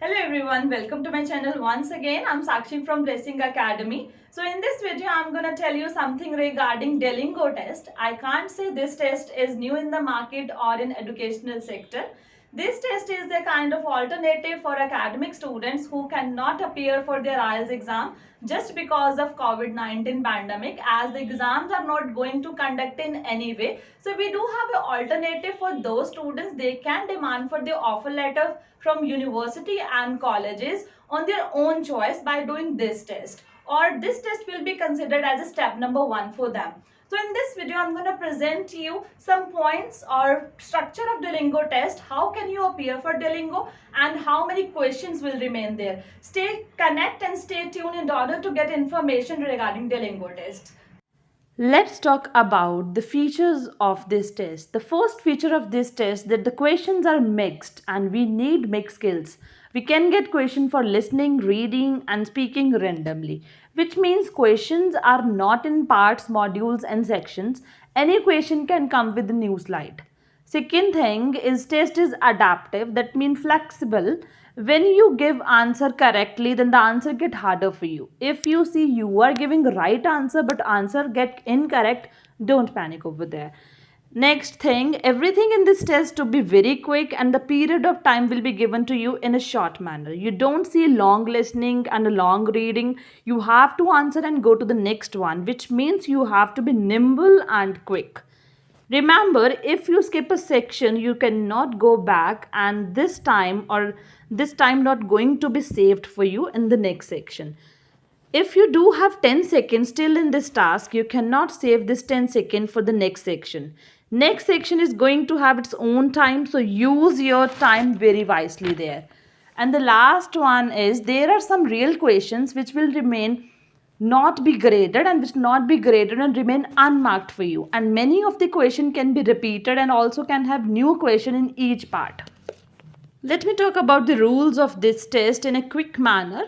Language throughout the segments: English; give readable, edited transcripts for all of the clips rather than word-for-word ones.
Hello everyone, welcome to my channel once again. I'm Sakshi from Blessing Academy. So in this video, I'm gonna tell you something regarding Duolingo test. I can't say this test is new in the market or in educational sector. This test is a kind of alternative for academic students who cannot appear for their IELTS exam just because of COVID-19 pandemic, as the exams are not going to conduct in any way. So we do have an alternative for those students. They can demand for the offer letter from university and colleges on their own choice by doing this test, or this test will be considered as a step number 1 for them. So in this video, I'm going to present to you some points or structure of Duolingo test. How can you appear for Duolingo and how many questions will remain there. Stay connect and stay tuned in order to get information regarding Duolingo test. Let's talk about the features of this test. The first feature of this test that the questions are mixed and we need mixed skills. We can get question for listening, reading and speaking randomly, which means questions are not in parts, modules and sections. Any question can come with a new slide. Second thing is test is adaptive, that means flexible. When you give answer correctly, then the answer get harder for you. If you see you are giving right answer but answer get incorrect, don't panic over there. Next thing, everything in this test to be very quick and the period of time will be given to you in a short manner. You don't see long listening and a long reading. You have to answer and go to the next one, which means you have to be nimble and quick. Remember, if you skip a section, you cannot go back, and this time not going to be saved for you in the next section. If you do have 10 seconds still in this task, you cannot save this 10 seconds for the next section. Next section is going to have its own time, so use your time very wisely there. And the last one is there are some real questions which will remain not be graded and which not be graded and remain unmarked for you, and many of the question can be repeated and also can have new question in each part. Let me talk about the rules of this test in a quick manner.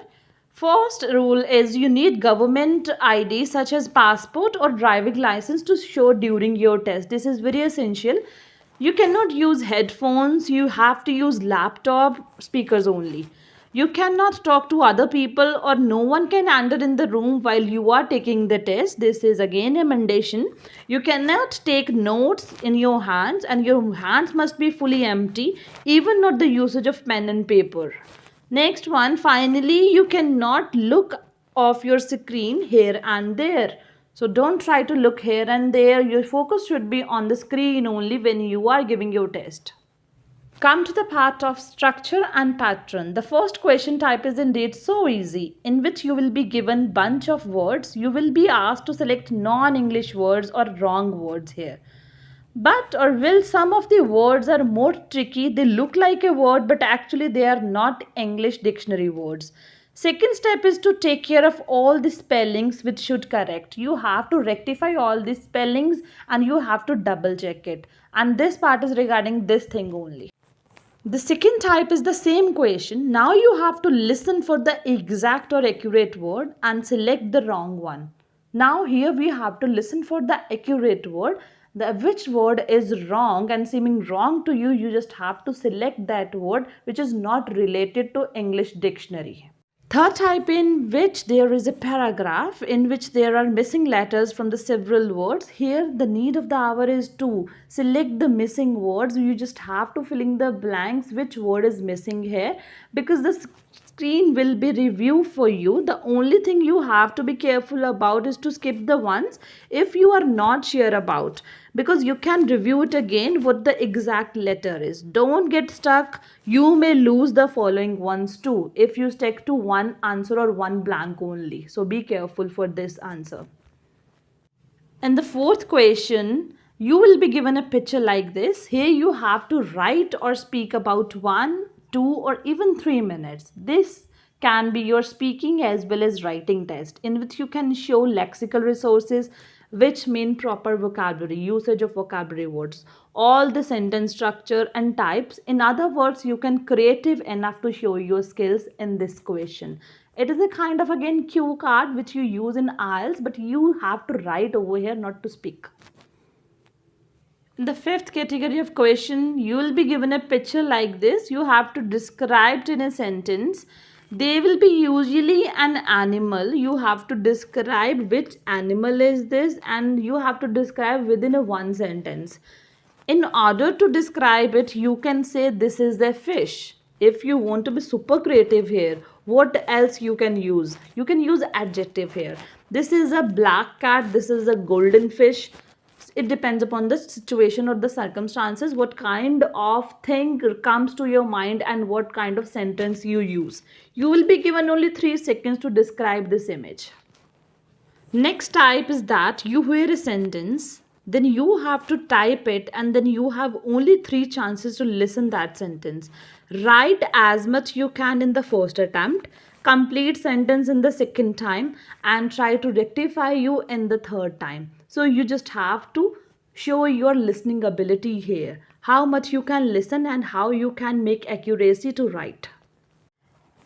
First rule is you need government ID such as passport or driving license to show during your test. This is very essential. You cannot use headphones, you have to use laptop speakers only. You cannot talk to other people or no one can enter in the room while you are taking the test. This is again a mandation. You cannot take notes in your hands and your hands must be fully empty, even not the usage of pen and paper. Next one, finally, you cannot look off your screen here and there. So don't try to look here and there. Your focus should be on the screen only when you are giving your test. Come to the part of structure and pattern. The first question type is indeed so easy, in which you will be given bunch of words. You will be asked to select non-English words or wrong words here. But or will some of the words are more tricky, they look like a word but actually they are not English dictionary words. Second step is to take care of all the spellings which should correct. You have to rectify all the spellings and you have to double check it. And this part is regarding this thing only. The second type is the same question. Now you have to listen for the exact or accurate word and select the wrong one. Now here we have to listen for the accurate word. The which word is wrong and seeming wrong to you, you just have to select that word which is not related to English dictionary. Third type, in which there is a paragraph in which there are missing letters from the several words. Here the need of the hour is to select the missing words. You just have to fill in the blanks which word is missing here, because the screen will be review for you. The only thing you have to be careful about is to skip the ones if you are not sure about, because you can review it again what the exact letter is. Don't get stuck. You may lose the following ones too if you stick to one answer or one blank only. So be careful for this answer. And the fourth question, you will be given a picture like this. Here you have to write or speak about 1, 2 or even 3 minutes. This can be your speaking as well as writing test, in which you can show lexical resources which mean proper vocabulary, usage of vocabulary words, all the sentence structure and types. In other words, you can creative enough to show your skills in this question. It is a kind of again cue card which you use in IELTS, but you have to write over here, not to speak. In the fifth category of question, you will be given a picture like this. You have to describe it in a sentence. They will be usually an animal. You have to describe which animal is this, and you have to describe within a one sentence. In order to describe it, you can say this is a fish. If you want to be super creative here, what else you can use? You can use adjective here. This is a black cat. This is a golden fish. It depends upon the situation or the circumstances, what kind of thing comes to your mind and what kind of sentence you use. You will be given only 3 seconds to describe this image. Next type is that you hear a sentence, then you have to type it, and then you have only 3 chances to listen that sentence. Write as much you can in the first attempt, complete sentence in the second time, and try to rectify you in the third time. So you just have to show your listening ability here, how much you can listen and how you can make accuracy to write.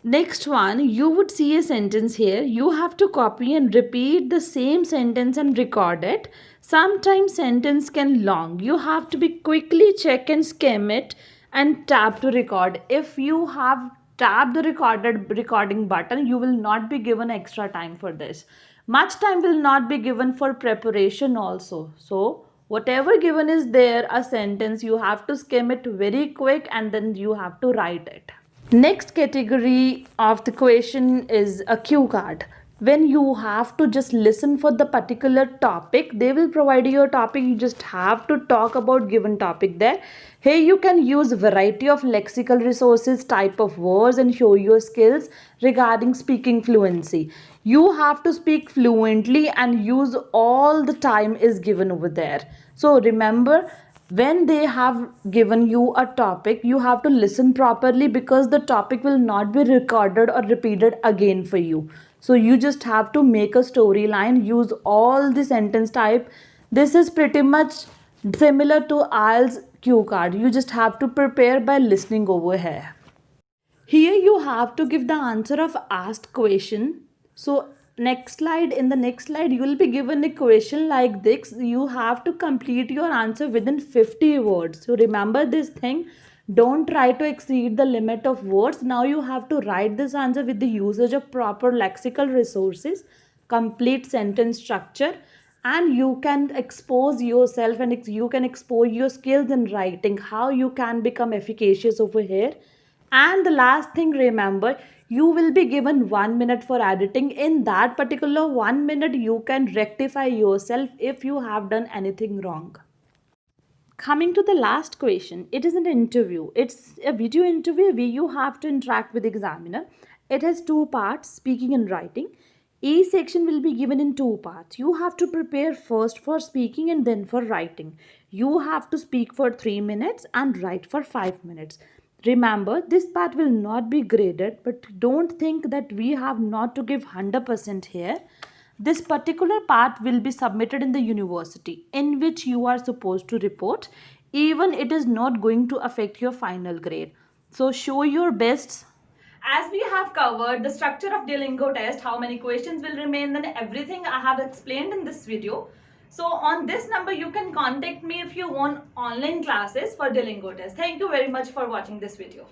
Next one, you would see a sentence here. You have to copy and repeat the same sentence and record it. Sometimes sentence can long. You have to be quickly check and skim it and tap to record. If you have tapped the recording button, you will not be given extra time for this. Much time will not be given for preparation also. So whatever given is there, a sentence, you have to skim it very quick and then you have to write it. Next category of the question is a cue card. When you have to just listen for the particular topic, they will provide you a topic. You just have to talk about given topic there. Here you can use variety of lexical resources, type of words, and show your skills regarding speaking fluency. You have to speak fluently and use all the time is given over there. So remember, when they have given you a topic, you have to listen properly because the topic will not be recorded or repeated again for you. So you just have to make a storyline, use all the sentence type. This is pretty much similar to IELTS cue card. You just have to prepare by listening over here. Here you have to give the answer of asked question. So in the next slide you will be given a question like this. You have to complete your answer within 50 words. So remember this thing, don't try to exceed the limit of words. Now you have to write this answer with the usage of proper lexical resources, complete sentence structure, and you can expose yourself and you can expose your skills in writing, how you can become efficacious over here. And the last thing, remember, you will be given 1 minute for editing. In that particular 1 minute, you can rectify yourself if you have done anything wrong. Coming to the last question, it is an interview. It's a video interview where you have to interact with the examiner. It has 2 parts, speaking and writing. Each section will be given in 2 parts. You have to prepare first for speaking and then for writing. You have to speak for 3 minutes and write for 5 minutes. Remember, this part will not be graded, but don't think that we have not to give 100% here. This particular part will be submitted in the university in which you are supposed to report. Even it is not going to affect your final grade. So show your best. As we have covered the structure of Duolingo test, how many questions will remain, then everything I have explained in this video. So on this number you can contact me if you want online classes for Duolingo test. Thank you very much for watching this video.